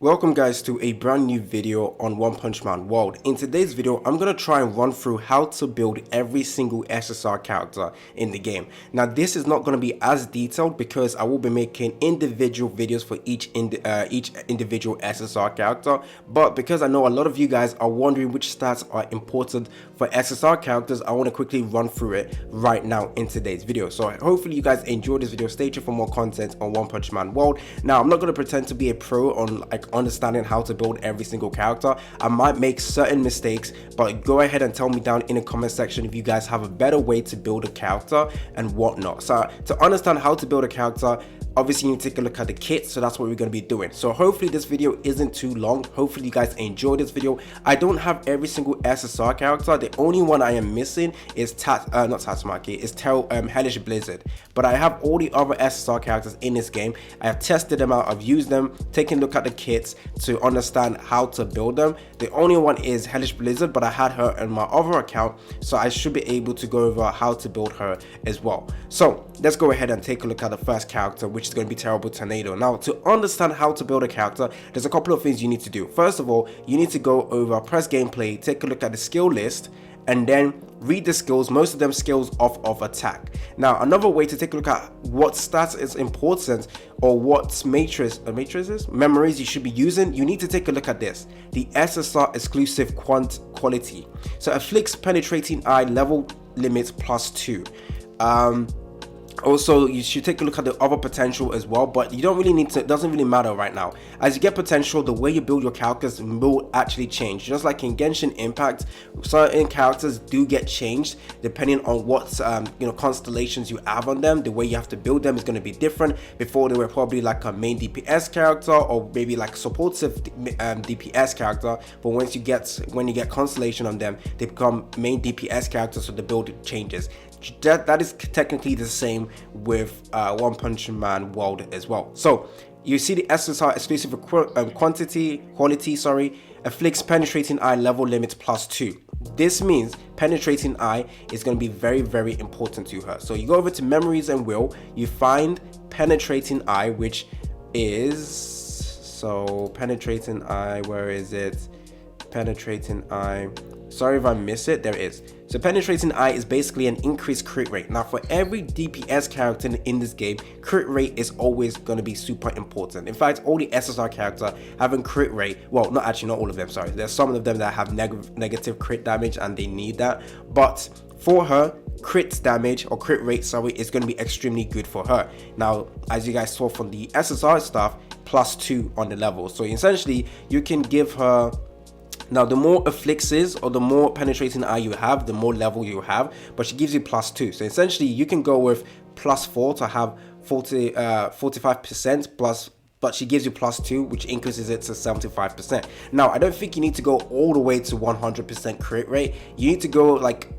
Welcome guys to a brand new video on One Punch Man World. In today's video, I'm going to try and run through how to build every single SSR character in the game. Now this is not going to be as detailed because I will be making individual videos for each individual SSR character, but because I know a lot of you guys are wondering which stats are important for SSR characters, I want to quickly run through it right now in today's video. So hopefully you guys enjoy this video. Stay tuned for more content on One Punch Man World. Now I'm not going to pretend to be a pro on understanding how to build every single character. I might make certain mistakes, but go ahead and tell me down in the comment section if you guys have a better way to build a character and whatnot. So to understand how to build a character, obviously you need to take a look at the kit, so that's what we're going to be doing. So hopefully this video isn't too long. Hopefully you guys enjoy this video. I don't have every single SSR character. The only one I am missing is not Tatsumaki, is Hellish Blizzard. But I have all the other SSR characters in this game. I have tested them out, I've used them, taken a look at the kits to understand how to build them. The only one is Hellish Blizzard, but I had her in my other account, so I should be able to go over how to build her as well. So let's go ahead and take a look at the first character, which is going to be Terrible Tornado. Now, to understand how to build a character, there's a couple of things you need to do. First of all, you need to go over, press gameplay, take a look at the skill list, and then read the skills, most of them skills off of attack. Now, another way to take a look at what stats is important or what memories you should be using, you need to take a look at this, the SSR exclusive quality. So afflicts penetrating eye level limit +2. Also, you should take a look at the other potential as well, but you don't really need to, it doesn't really matter right now. As you get potential, the way you build your characters will actually change. Just like in Genshin Impact, certain characters do get changed depending on what constellations you have on them. The way you have to build them is going to be different. Before, they were probably like a main DPS character or maybe like supportive DPS character, but when you get constellation on them, they become main DPS characters, so the build changes. That is technically the same with One Punch Man World as well. So you see the SSR exclusive quality, afflicts penetrating eye level limit +2. This means penetrating eye is going to be very, very important to her. So you go over to memories and will, you find penetrating eye, which is penetrating eye, where is it? Penetrating eye, sorry if I miss it, there it is. So penetrating eye is basically an increased crit rate. Now for every DPS character in this game, crit rate is always going to be super important. In fact, all the SSR characters having crit rate, well, not all of them, sorry. There's some of them that have negative crit damage and they need that. But for her, crit damage or crit rate, is going to be extremely good for her. Now, as you guys saw from the SSR stuff, +2 on the level. So essentially, you can give her. Now, the more afflicts or the more penetrating eye you have, the more level you have, but she gives you +2. So essentially, you can go with +4 to have 45% plus, but she gives you +2, which increases it to 75%. Now, I don't think you need to go all the way to 100% crit rate. You need to go like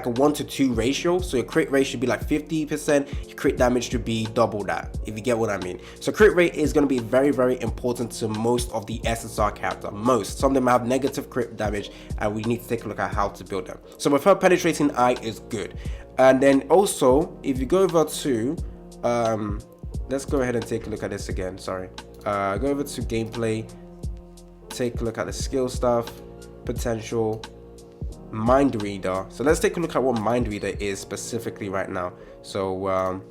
a 1-to-2 ratio. So your crit rate should be like 50%, your crit damage should be double that, if you get what I mean. So crit rate is going to be very, very important to most of the SSR character. Some of them have negative crit damage, and we need to take a look at how to build them. So with her, penetrating eye is good. And then also, if you go over to let's go ahead and take a look at this again, sorry. Go over to gameplay, take a look at the skill stuff, potential, mind reader. So let's take a look at what mind reader is specifically right now. So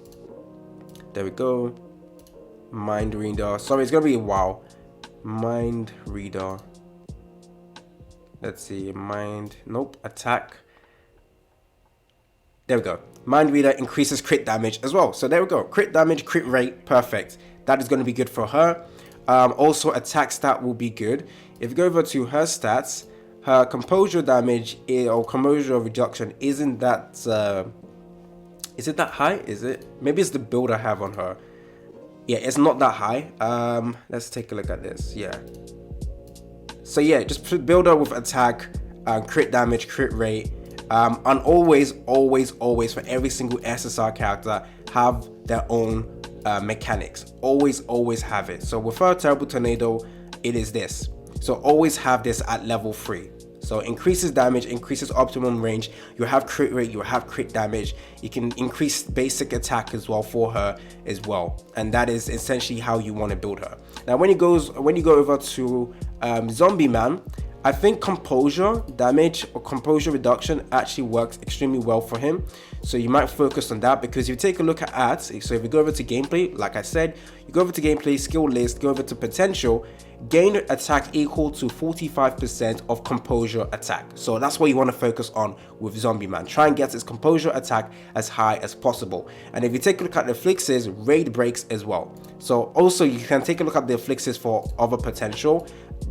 there we go, mind reader. Sorry, it's gonna be a while. Mind reader, let's see, attack. There we go. Mind reader increases crit damage as well. So there we go, crit damage, crit rate, perfect. That is going to be good for her. Also attack stat will be good. If you go over to her stats, her composure damage or composure reduction isn't that is it that high? Is it? Maybe it's the build I have on her. Yeah, it's not that high. Let's take a look at this. Yeah, so yeah, just build her with attack, crit damage, crit rate, and always for every single SSR character have their own mechanics. Always have it. So with her Terrible Tornado, it is this. So always have this at level 3. So increases damage, increases optimum range. You have crit rate, you have crit damage. You can increase basic attack as well for her as well, and that is essentially how you want to build her. Now when you go over to Zombie Man, I think composure damage or composure reduction actually works extremely well for him. So you might focus on that, because if you take a look at, so if you go over to gameplay, like I said, you go over to gameplay, skill list, go over to potential, gain attack equal to 45% of composure attack. So that's what you want to focus on with Zombie Man. Try and get his composure attack as high as possible. And if you take a look at the afflicts, raid breaks as well. So also you can take a look at the afflicts for other potential,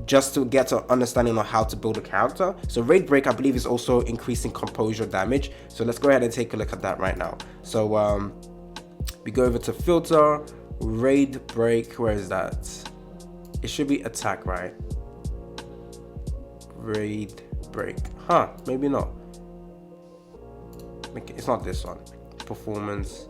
just to get an understanding on how to build a character. So raid break, I believe, is also increasing composure damage. So let's go ahead and take a look at that right now. So we go over to filter, raid break, where is that? It should be attack, right? Raid break, maybe not. It's not this one. Performance,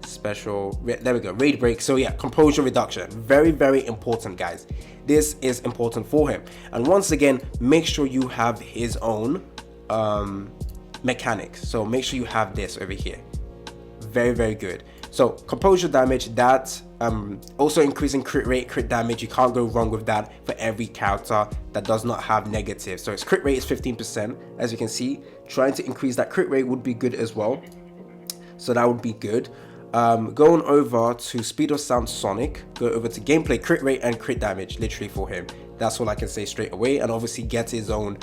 special, there we go, raid break. So yeah, composure reduction, very, very important, guys. This is important for him. And once again, make sure you have his own mechanics. So make sure you have this over here. Very, very good. So composure damage, that also increasing crit rate, crit damage. You can't go wrong with that for every character that does not have negative. So its crit rate is 15%, as you can see. Trying to increase that crit rate would be good as well. So that would be good. Going over to speed of sound Sonic, go over to gameplay, crit rate and crit damage, literally for him. That's all I can say straight away. And obviously get his own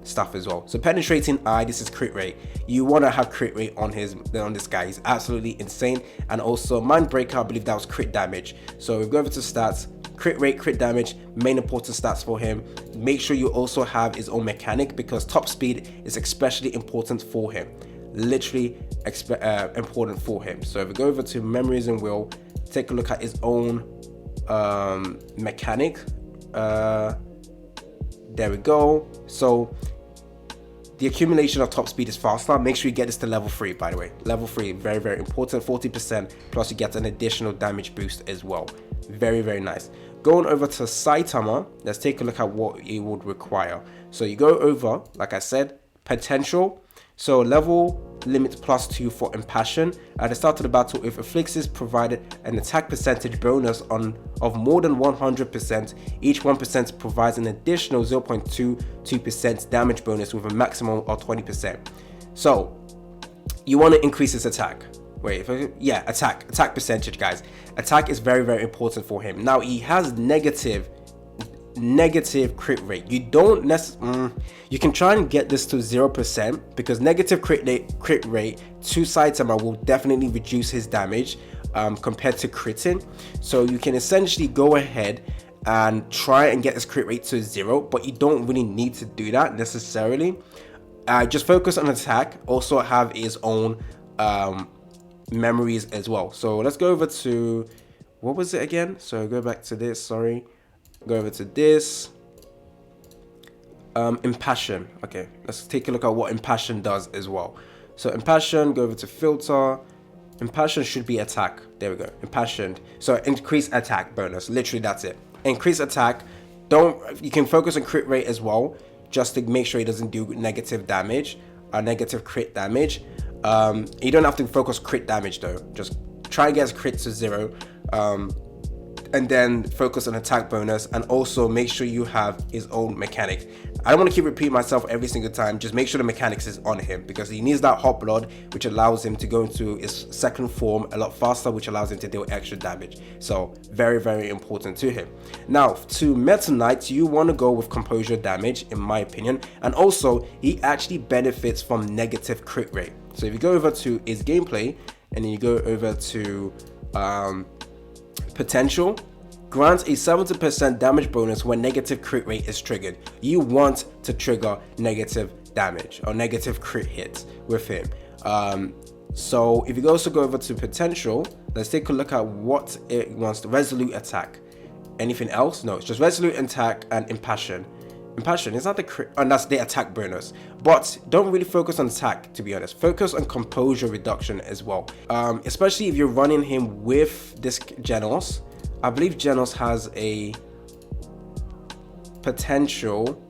stuff as well. So penetrating eye, this is crit rate. You want to have crit rate on this guy. He's absolutely insane. And also mind breaker, I believe that was crit damage. So we go over to stats, crit rate, crit damage, main important stats for him. Make sure you also have his own mechanic, because top speed is especially important for him. Literally important for him. So if we go over to memories and will, take a look at his own mechanic. There we go. So the accumulation of top speed is faster. Make sure you get this to level 3, by the way. Level 3, very, very important. 40%, plus you get an additional damage boost as well. Very, very nice. Going over to Saitama, let's take a look at what it would require. So you go over, like I said, potential. So level limit +2 for impassion. At the start of the battle, if afflicts provided an attack percentage bonus of more than 100%, each 1% provides an additional 0.22% damage bonus with a maximum of 20%. So you want to increase his attack. Attack percentage, guys. Attack is very, very important for him. Now he has negative crit rate. You don't you can try and get this to 0%, because negative crit rate to Saitama will definitely reduce his damage compared to critting. So you can essentially go ahead and try and get his crit rate to 0, but you don't really need to do that necessarily. Just focus on attack. Also have his own memories as well. So let's go over to, what was it again? So go back to this, sorry. Go over to this. Impassion. Okay, let's take a look at what impassion does as well. So impassion, go over to filter. Impassion should be attack. There we go. Impassioned. So increase attack bonus. Literally, that's it. Increase attack. You can focus on crit rate as well, just to make sure it doesn't do negative damage or negative crit damage. You don't have to focus crit damage though. Just try and get crit to 0. And then focus on attack bonus, and also make sure you have his own mechanic. I don't want to keep repeating myself every single time. Just make sure the mechanics is on him, because he needs that hot blood, which allows him to go into his second form a lot faster, which allows him to deal extra damage. So very, very important to him. Now to Meta Knight, you want to go with composure damage, in my opinion, and also he actually benefits from negative crit rate. So if you go over to his gameplay, and then you go over to potential, grants a 70% damage bonus when negative crit rate is triggered. You want to trigger negative damage or negative crit hits with him. So if you also go over to potential, let's take a look at what it wants. The resolute attack. Anything else? No, it's just resolute attack and impassion. Impassion is not the crit, and that's the attack bonus. But don't really focus on attack, to be honest. Focus on composure reduction as well. Especially if you're running him with this Genos. I believe Genos has a potential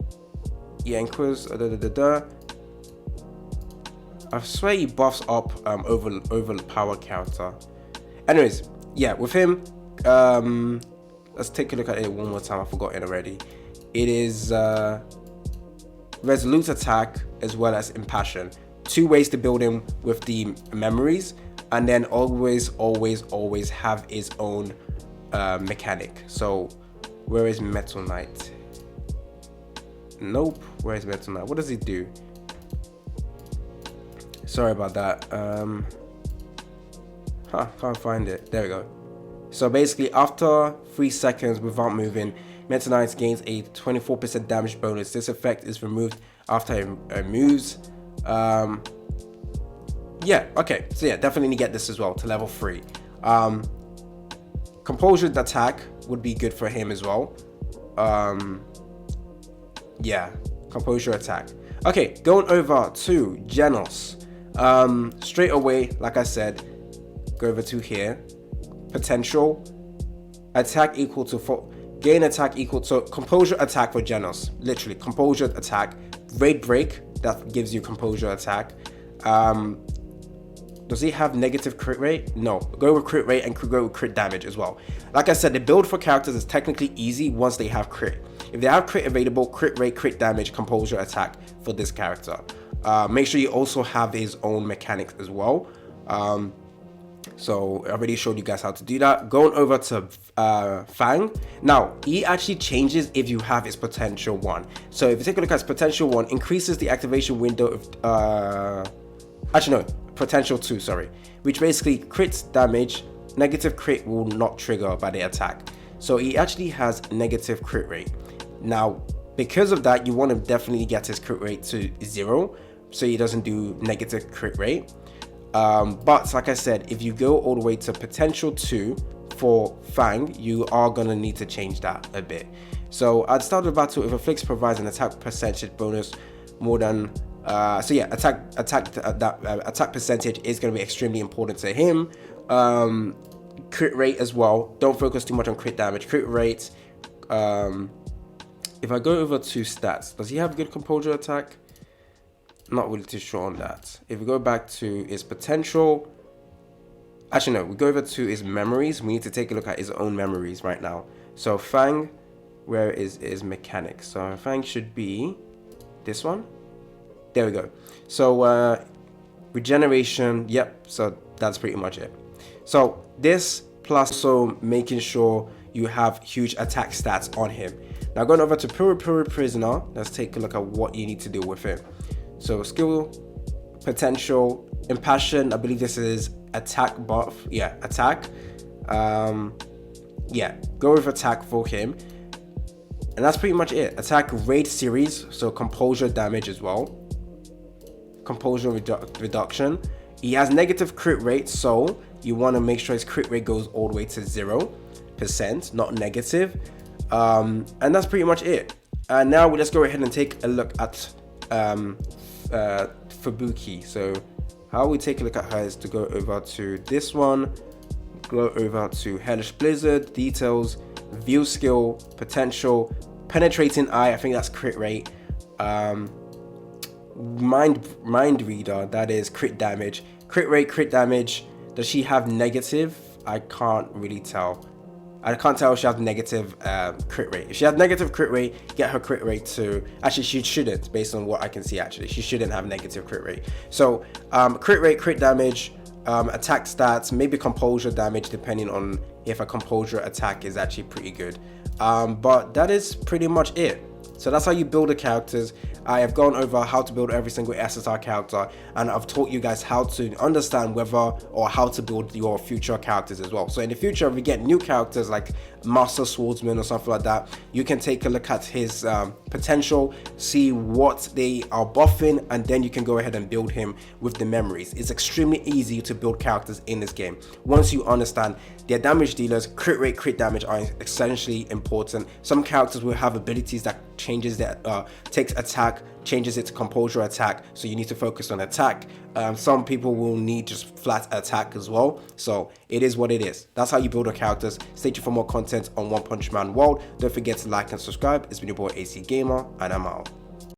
Yeah, Inquis. I swear he buffs up over the power counter. Anyways, yeah, with him, let's take a look at it one more time. I forgot it already. It is resolute attack as well as impassion. 2 ways to build him with the memories, and then always have his own mechanic. So where is Metal Knight? Nope. Where is Metal Knight? What does he do? Sorry about that. Can't find it. There we go. So basically, after 3 seconds without moving, Metal Knight gains a 24% damage bonus. This effect is removed after it moves. Yeah, okay. So yeah, definitely get this as well to level 3. Composure attack would be good for him as well. Yeah, composure attack. Okay, going over to Genos. Straight away, like I said, go over to here. Potential attack equal to gain attack equal to composure attack for Genos. Literally, composure attack. Raid break, that gives you composure attack. Does he have negative crit rate? No. Go with crit rate and go with crit damage as well. Like I said, the build for characters is technically easy once they have crit. If they have crit available, crit rate, crit damage, composure attack for this character. Make sure you also have his own mechanics as well. So I already showed you guys how to do that. Going over to Fang. Now, he actually changes if you have his potential 1. So if you take a look at his potential 1, increases the activation window of actually no, potential 2, sorry, which basically crits damage. Negative crit will not trigger by the attack. So he actually has negative crit rate. Now, because of that, you want to definitely get his crit rate to 0, so he doesn't do negative crit rate. But like I said, if you go all the way to potential 2 for Fang, you are gonna need to change that a bit. So at the start of the battle, if a fix provides an attack percentage bonus more than so yeah, attack percentage is going to be extremely important to him. Crit rate as well. Don't focus too much on crit damage. Crit rate. If I go over to stats, does he have good composure attack? Not really too sure on that. If we go back to his potential, actually no, we go over to his memories. We need to take a look at his own memories right now. So Fang, where is his mechanics? So Fang should be this one. There we go. So regeneration, yep, so that's pretty much it. So this plus also making sure you have huge attack stats on him. Now going over to Puri Prisoner, let's take a look at what you need to do with him. So skill, potential, impassion, I believe this is attack buff. Yeah, attack. Yeah, go with attack for him. And that's pretty much it. Attack raid series, so composure damage as well. Composure reduction. He has negative crit rate, so you want to make sure his crit rate goes all the way to 0%, not negative. And that's pretty much it. And now let's go ahead and take a look at Fubuki. So how we take a look at her is to go over to this one, go over to Hellish Blizzard, details, view skill, potential, penetrating eye, I think that's crit rate, mind reader, that is crit damage, crit rate, crit damage. Does she have negative? I can't really tell. I can't tell if she has negative crit rate. If she has negative crit rate, get her crit rate to... Actually, she shouldn't, based on what I can see, actually. She shouldn't have negative crit rate. So, crit rate, crit damage, attack stats, maybe composure damage, depending on if a composure attack is actually pretty good. But that is pretty much it. So that's how you build the characters. I have gone over how to build every single SSR character, and I've taught you guys how to understand whether or how to build your future characters as well. So in the future, if we get new characters like Master Swordsman or something like that, you can take a look at his potential, see what they are buffing, and then you can go ahead and build him with the memories. It's extremely easy to build characters in this game once you understand their damage dealers. Crit rate, crit damage are essentially important. Some characters will have abilities that changes that takes attack, changes it to composure attack, so you need to focus on attack. Some people will need just flat attack as well, so it is what it is. That's how you build your characters. Stay tuned for more content on One Punch Man World. Don't forget to like and subscribe. It's been your boy AC Gamer, and I'm out.